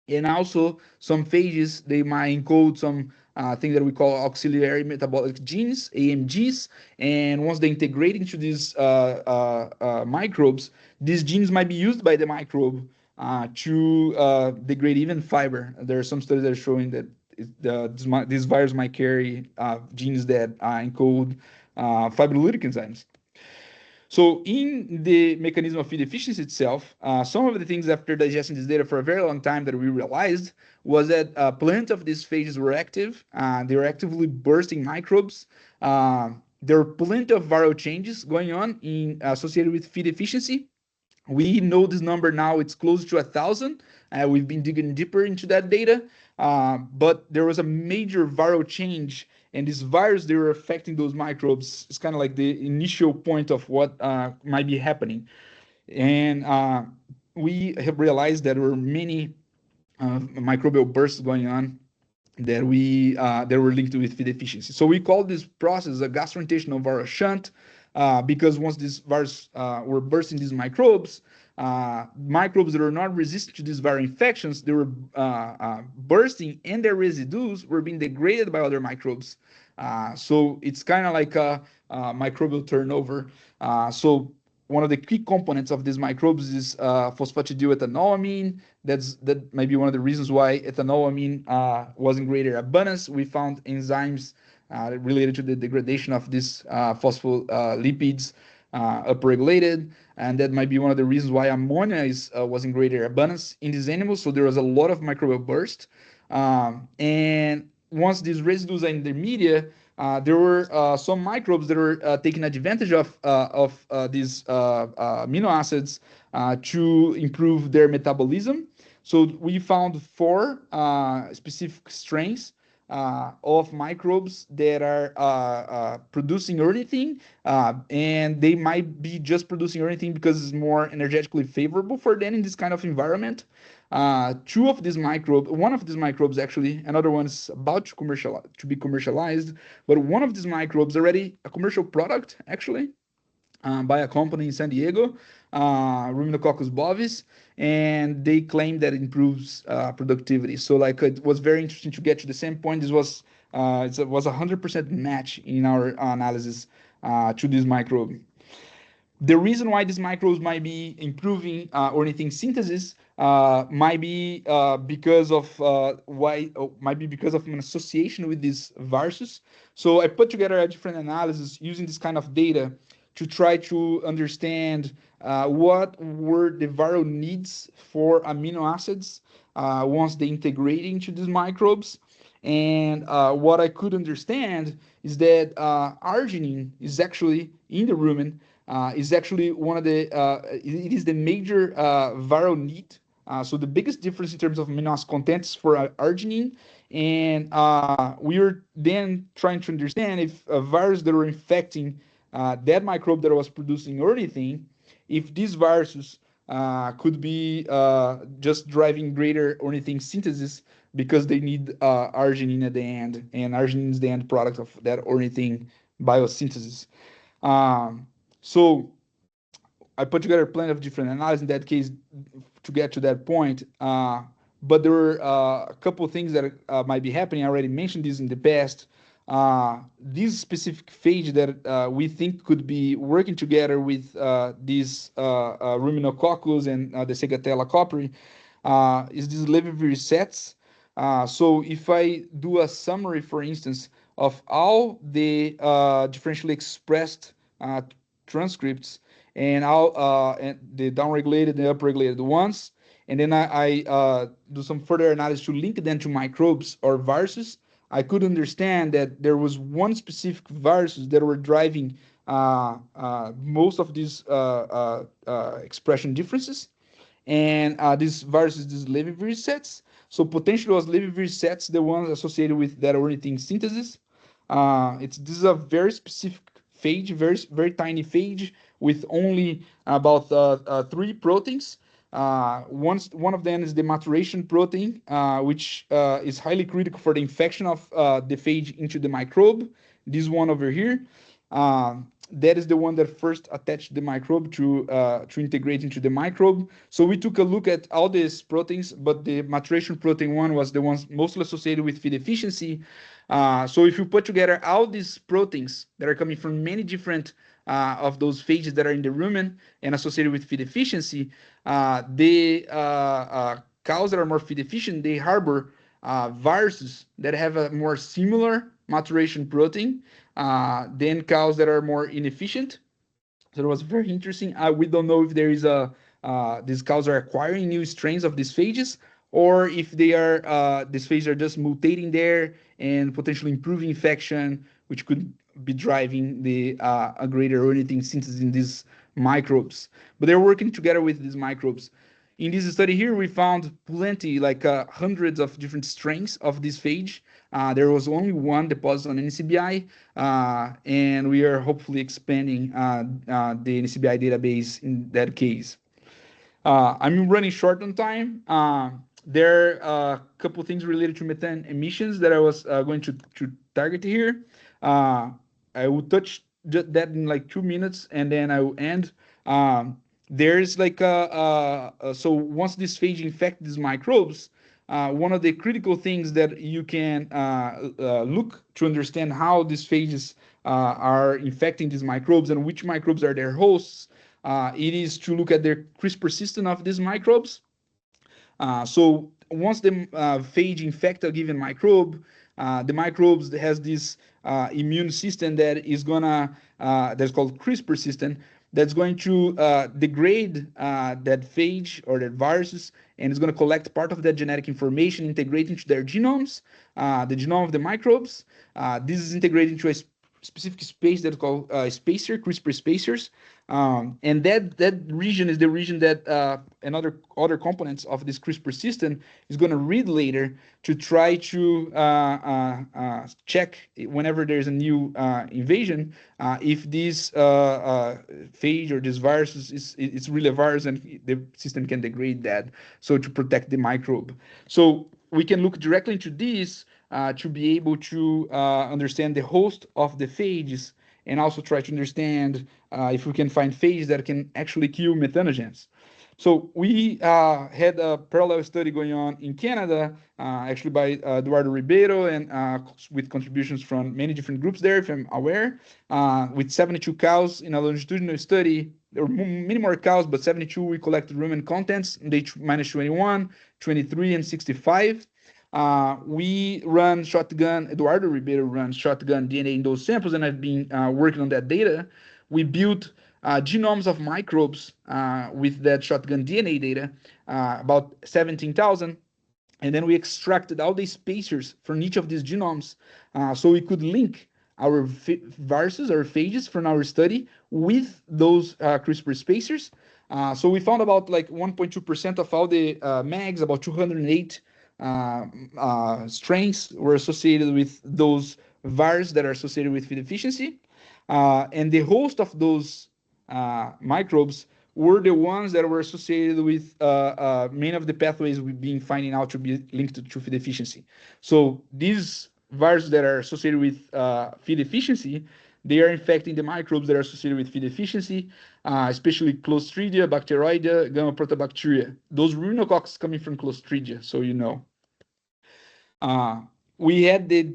And also some phages, they might encode some thing that we call auxiliary metabolic genes, AMGs. And once they integrate into these microbes, these genes might be used by the microbe to degrade even fiber. There are some studies that are showing that this virus might carry genes that encode fibrolytic enzymes. So in the mechanism of feed efficiency itself, some of the things after digesting this data for a very long time that we realized was that plenty of these phages were active. They were actively bursting microbes. There were plenty of viral changes going on associated with feed efficiency. We know this number now, it's close to 1,000. We've been digging deeper into that data. but there was a major viral change, and this virus, they were affecting those microbes. It's kind of like the initial point of what might be happening. And we have realized that there were many microbial bursts going on that were linked with feed deficiency. So we call this process a gastrointestinal viral shunt, because once these viruses were bursting these microbes that are not resistant to these viral infections, they were bursting, and their residues were being degraded by other microbes. So it's kind of like a microbial turnover. So one of the key components of these microbes is phosphatidylethanolamine. That might be one of the reasons why ethanolamine was in greater abundance. We found enzymes related to the degradation of these phospholipids upregulated, and that might be one of the reasons why ammonia was in greater abundance in these animals. So there was a lot of microbial burst, and once these residues are in the media, there were some microbes that were taking advantage of these amino acids to improve their metabolism. So we found 4 specific strains of microbes that are producing ornithine, and they might be just producing ornithine because it's more energetically favorable for them in this kind of environment. One of these microbes actually, another one is about to be commercialized, but one of these microbes already a commercial product actually, by a company in San Diego, Ruminococcus bovis, and they claim that it improves productivity. So like it was very interesting to get to the same point. This was it was 100% match in our analysis to this microbe. The reason why these microbes might be improving ornithine synthesis might be because of might be because of an association with these viruses. So I put together a different analysis using this kind of data to try to understand what were the viral needs for amino acids once they integrate into these microbes. And what I could understand is that arginine is actually in the rumen, is actually one of the it is the major viral need. So the biggest difference in terms of amino acid contents for arginine, and we were then trying to understand if a virus that were infecting that microbe that was producing ornithine, if these viruses could be just driving greater ornithine synthesis because they need arginine at the end, and arginine is the end product of that ornithine biosynthesis. Um, so I put together plenty of different analyses in that case to get to that point. But there were a couple of things that might be happening. I already mentioned this in the past. These specific phage that we think could be working together with these ruminococcus and the Segatella copri is these lever sets. So if I do a summary, for instance, of all the differentially expressed transcripts and all and the downregulated and upregulated ones, and then I do some further analysis to link them to microbes or viruses, I could understand that there was one specific viruses that were driving most of these expression differences, and these viruses, these Levy sets. So potentially was Levy sets the ones associated with that ornithine synthesis. This is a very specific phage, very tiny phage with only about 3 proteins. One of them is the maturation protein, which is highly critical for the infection of the phage into the microbe. This one over here. That is the one that first attached the microbe to integrate into the microbe. So we took a look at all these proteins, but the maturation protein one was the ones mostly associated with feed deficiency. So if you put together all these proteins that are coming from many different of those phages that are in the rumen and associated with feed deficiency, the cows that are more feed deficient, they harbor viruses that have a more similar maturation protein than cows that are more inefficient. So it was very interesting. We don't know if there is these cows are acquiring new strains of these phages, or if they are these phages are just mutating there and potentially improving infection, which could be driving the a greater ornithine synthesis in these microbes. But they're working together with these microbes. In this study here, we found plenty, like hundreds of different strains of this phage. There was only one deposit on NCBI, and we are hopefully expanding the NCBI database in that case. I'm running short on time. There are a couple things related to methane emissions that I was going to target here. I will touch that in like 2 minutes, and then I will end. There's like so once this phage infect these microbes, one of the critical things that you can look to understand how these phages are infecting these microbes and which microbes are their hosts, it is to look at their CRISPR system of these microbes. So once the phage infect a given microbe, the microbes has this immune system that is gonna that's called CRISPR system, that's going to degrade that phage or that viruses, and it's going to collect part of that genetic information, integrate into their genomes, the genome of the microbes. This is integrated into a specific space that's called spacer, CRISPR spacers. And that region is the region that other components of this CRISPR system is going to read later to try to check whenever there's a new invasion if this phage or this virus it's really a virus and the system can degrade that, so to protect the microbe. So we can look directly into this to be able to understand the host of the phages, and also try to understand if we can find phages that can actually kill methanogens. So we had a parallel study going on in Canada, actually by Eduardo Ribeiro, and with contributions from many different groups there, if I'm aware, with 72 cows in a longitudinal study. There were many more cows, but 72 we collected rumen contents, day minus 21, 23, and 65. We run shotgun, Eduardo Ribeiro runs shotgun DNA in those samples, and I've been working on that data. We built genomes of microbes with that shotgun DNA data, about 17,000. And then we extracted all the spacers from each of these genomes so we could link our viruses or phages from our study with those CRISPR spacers. So we found about like 1.2% of all the mags, about 208 strains were associated with those viruses that are associated with feed efficiency. And the host of those microbes were the ones that were associated with many of the pathways we've been finding out to be linked to feed efficiency. So these viruses that are associated with feed efficiency, they are infecting the microbes that are associated with feed efficiency, especially Clostridia, Bacteroides, Gamma protobacteria. Those rhinococcus coming from Clostridia, so you know. We had the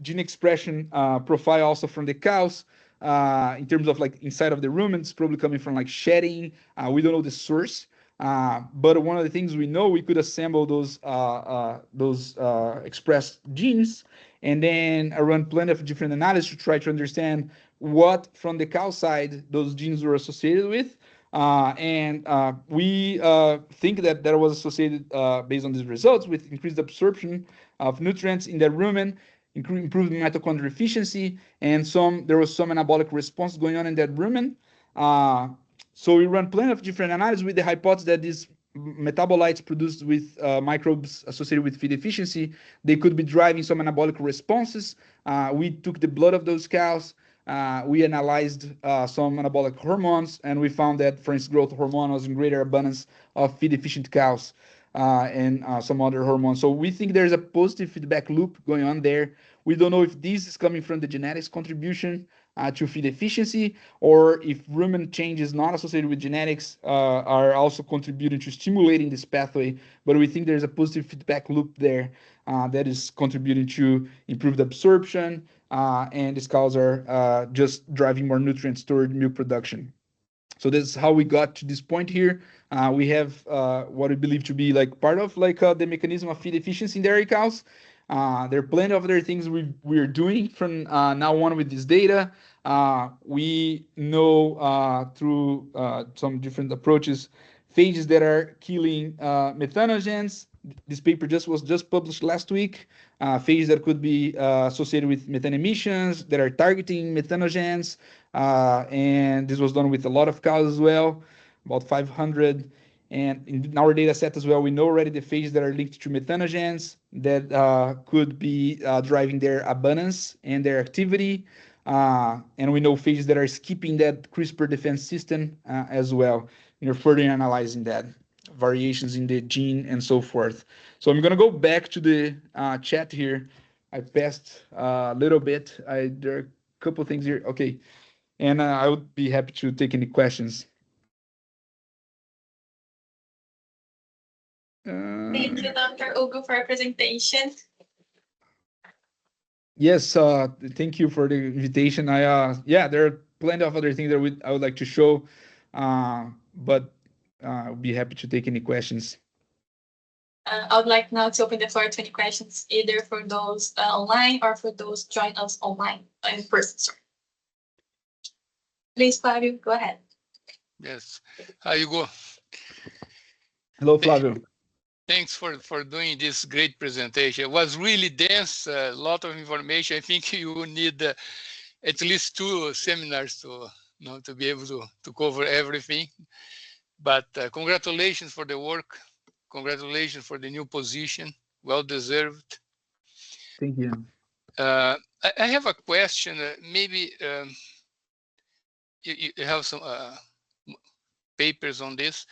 gene expression profile also from the cows in terms of like inside of the rumen. It's probably coming from like shedding. We don't know the source, but one of the things we know, we could assemble those expressed genes, and then run plenty of different analyses to try to understand what from the cow side those genes were associated with. And we think that that was associated based on these results with increased absorption of nutrients in the rumen, improved mitochondrial efficiency, and there was some anabolic response going on in that rumen. So we run plenty of different analyses with the hypothesis that these metabolites produced with microbes associated with feed efficiency, they could be driving some anabolic responses. We took the blood of those cows. We analyzed some anabolic hormones, and we found that, for instance, growth hormone was in greater abundance of feed-efficient cows and some other hormones. So we think there's a positive feedback loop going on there. We don't know if this is coming from the genetics contribution to feed efficiency, or if rumen changes not associated with genetics are also contributing to stimulating this pathway. But we think there's a positive feedback loop there that is contributing to improved absorption, and these cows are just driving more nutrients toward milk production. So this is how we got to this point here. We have what we believe to be like part of like the mechanism of feed efficiency in dairy cows. There are plenty of other things we're doing from now on with this data. We know through some different approaches, phages that are killing methanogens. This paper was just published last week. Phages that could be associated with methane emissions that are targeting methanogens, and this was done with a lot of cows as well, about 500. And in our data set as well, we know already the phages that are linked to methanogens that could be driving their abundance and their activity. And we know phages that are skipping that CRISPR defense system as well. You're further analyzing that, variations in the gene and so forth. So I'm going to go back to the chat here. I passed a little bit. There are a couple things here. Okay. And I would be happy to take any questions. Thank you, Dr. Hugo, for your presentation. Yes, thank you for the invitation. Yeah, there are plenty of other things that I would like to show, but I'll be happy to take any questions. I would like now to open the floor to any questions, either for those online or for those join us online in person. Sorry. Please, Flavio, go ahead. Yes. Hi, Hugo. Hello, Flavio. Thanks for doing this great presentation. It was really dense, a lot of information. I think you need at least 2 seminars to be able to cover everything. But congratulations for the work. Congratulations for the new position. Well deserved. Thank you. I have a question. Maybe you have some papers on this.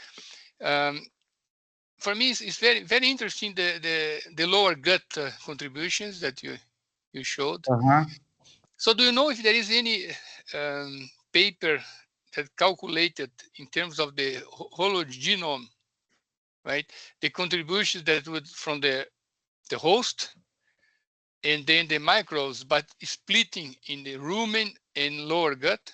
For me, it's very, very interesting the lower gut contributions that you showed. So do you know if there is any paper that calculated in terms of the whole genome, right? The contributions that would from the host and then the microbes, but splitting in the rumen and lower gut?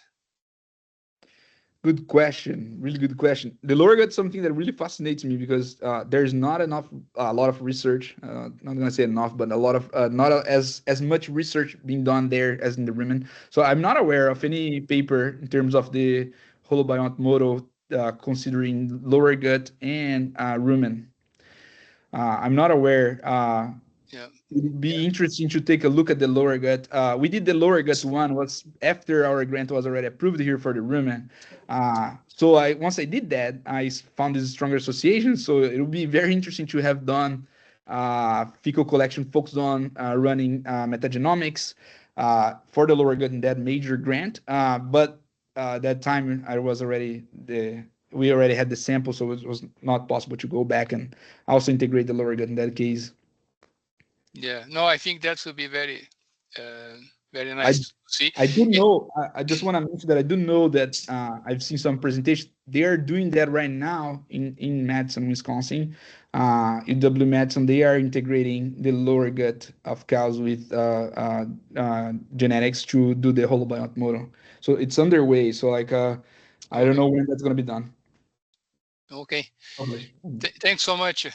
Good question. Really good question. The lower gut is something that really fascinates me because there's not a lot of research. Not gonna say enough, but a lot of not as much research being done there as in the rumen. So I'm not aware of any paper in terms of the holobiont model considering lower gut and rumen. I'm not aware. Yeah. It would be interesting to take a look at the lower gut. We did the lower gut one was after our grant was already approved here for the rumen. So once I did that, I found this stronger association. So it would be very interesting to have done fecal collection focused on running metagenomics for the lower gut in that major grant. But that time we already had the sample, so it was not possible to go back and also integrate the lower gut in that case. Yeah, no, I think that would be very, very nice to see. I do know. I just want to mention that I do know that I've seen some presentations. They are doing that right now in Madison, Wisconsin. UW Madison, they are integrating the lower gut of cows with genetics to do the holobiont model. So it's underway. So I don't know when that's going to be done. Okay. Thanks so much.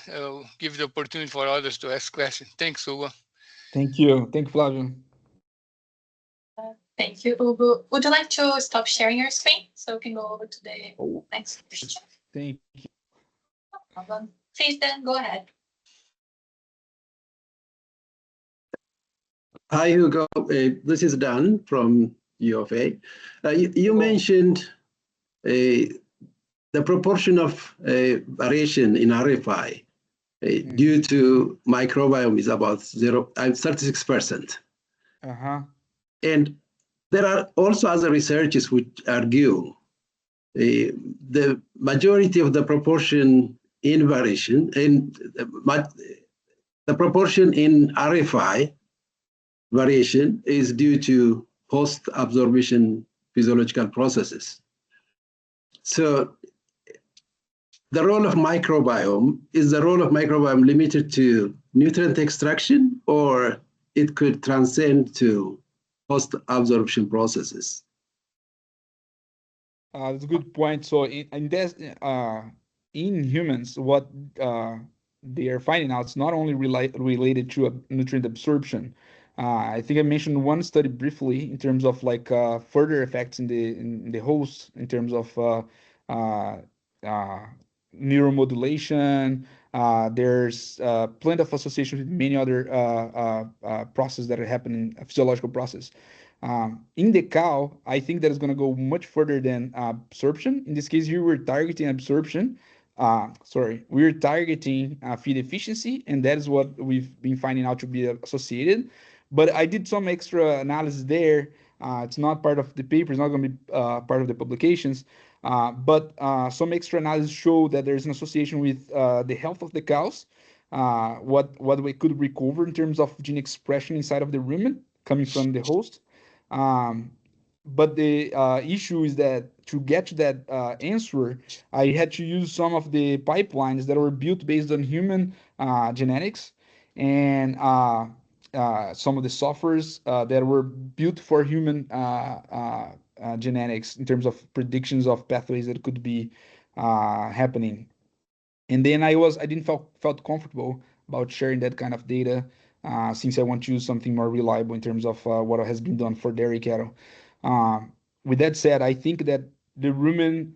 Give the opportunity for others to ask questions. Thanks, Hugo. Thank you. Thank you, Flavio. Thank you, Hugo. Would you like to stop sharing your screen so we can go over to the next question? Thank you. No problem. Please then go ahead. Hi, Hugo. This is Dan from U of A. You mentioned the proportion of variation in RFI due to microbiome is about 36%. And there are also other researchers which argue the majority of the proportion in variation and the proportion in RFI variation is due to post-absorption physiological processes. So the role of microbiome, is the role of microbiome limited to nutrient extraction, or it could transcend to post-absorption processes? That's a good point. So in humans, what they are finding out is not only related to nutrient absorption. I think I mentioned one study briefly in terms of like further effects in the host in terms of neuromodulation. There's plenty of association with many other processes that are happening, physiological process. In the cow, I think that is going to go much further than absorption. In this case, here we're targeting absorption. we're targeting feed efficiency, and that is what we've been finding out to be associated. But I did some extra analysis there. It's not part of the paper, it's not going to be part of the publications, but some extra analysis show that there's an association with the health of the cows, what we could recover in terms of gene expression inside of the rumen coming from the host. Um, but the issue is that to get to that answer, I had to use some of the pipelines that were built based on human genetics, and some of the softwares that were built for human genetics in terms of predictions of pathways that could be happening. And then I didn't felt comfortable about sharing that kind of data, since I want to use something more reliable in terms of what has been done for dairy cattle. With that said, I think that the rumen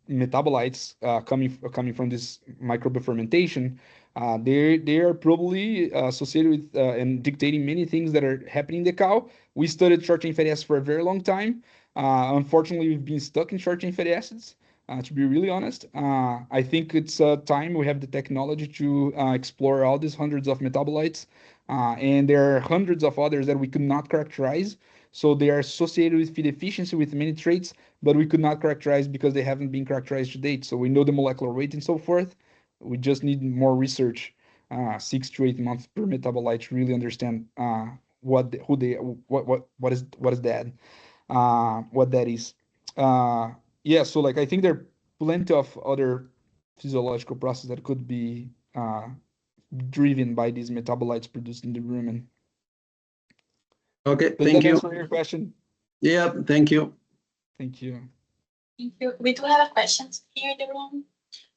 metabolites coming from this microbial fermentation, they are probably associated with and dictating many things that are happening in the cow. We studied short chain fatty acids for a very long time. Unfortunately, we've been stuck in short chain fatty acids. To be really honest, I think it's time we have the technology to explore all these hundreds of metabolites, and there are hundreds of others that we could not characterize. So they are associated with feed efficiency with many traits, but we could not characterize because they haven't been characterized to date. So we know the molecular weight and so forth. We just need more research, 6 to 8 months per metabolite to really understand what is that, what that is. Yeah, so like I think there are plenty of other physiological processes that could be driven by these metabolites produced in the rumen. Okay, Does thank that you. answer your question? Yeah, thank you. Thank you. Thank you. We do have questions here in the room.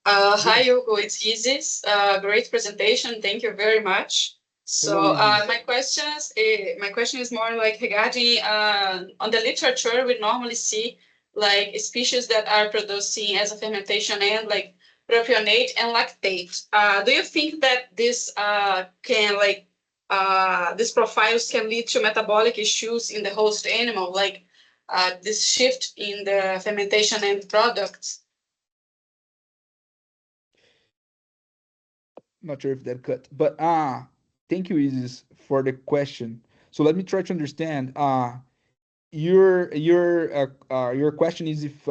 Hi, Hugo, it's Isis. Great presentation. Thank you very much. So my question is more like regarding on the literature, we normally see like species that are producing as a fermentation end, like propionate and lactate. Do you think that this can like these profiles can lead to metabolic issues in the host animal, like this shift in the fermentation end products? Not sure if that cut, but thank you, Isis, for the question. So let me try to understand. Your question is if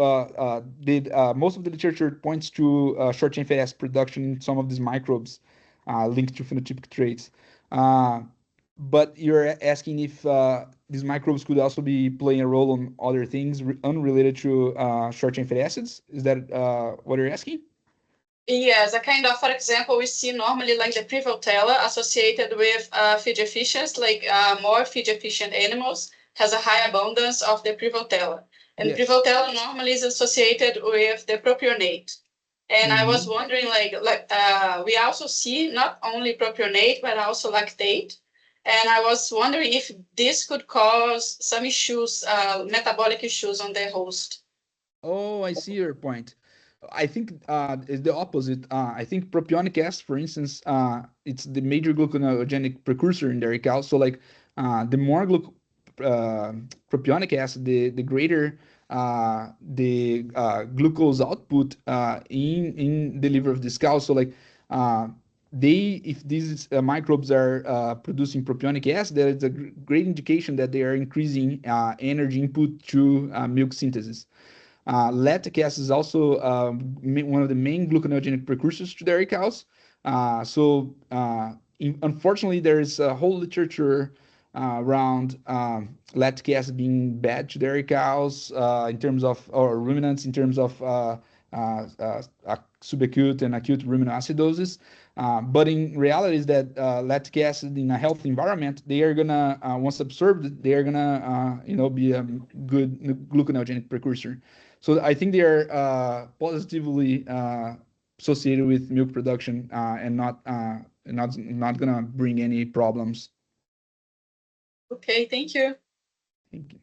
did most of the literature points to short chain fatty acid production in some of these microbes linked to phenotypic traits, but you're asking if these microbes could also be playing a role on other things unrelated to short chain fatty acids. Is that what you're asking? Yes, a kind of, for example, we see normally like the prevotella associated with feed efficiency, like more feed efficient animals has a high abundance of the prevotella. And Yes. prevotella normally is associated with the propionate. And I was wondering, we also see not only propionate, but also lactate. And I was wondering if this could cause some issues, metabolic issues on the host. Oh, I see your point. I think it's the opposite. I think propionic acid, for instance, it's the major gluconeogenic precursor in dairy cows. So like the more propionic acid, the greater the glucose output in the liver of this cow. So like if these microbes are producing propionic acid, that is a great indication that they are increasing energy input to milk synthesis. Lactic acid is also one of the main gluconeogenic precursors to dairy cows. Unfortunately, there is a whole literature around lactic acid being bad to dairy cows in terms of, or ruminants in terms of subacute and acute ruminant acidosis. But in reality is that lactic acid in a healthy environment, they are gonna, once absorbed, they are gonna, be a good gluconeogenic precursor. So I think they are positively associated with milk production and not gonna bring any problems. Okay, thank you. Thank you.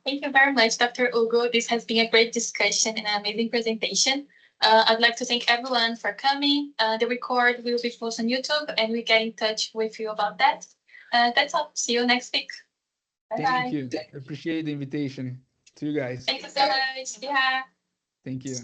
Thank you very much, Dr. Hugo. This has been a great discussion and an amazing presentation. I'd like to thank everyone for coming. The record will be posted on YouTube, and we get in touch with you about that. That's all. See you next week. Bye-bye. Thank you. Appreciate the invitation. To you guys. Thank you so much. Yeah. Thank you.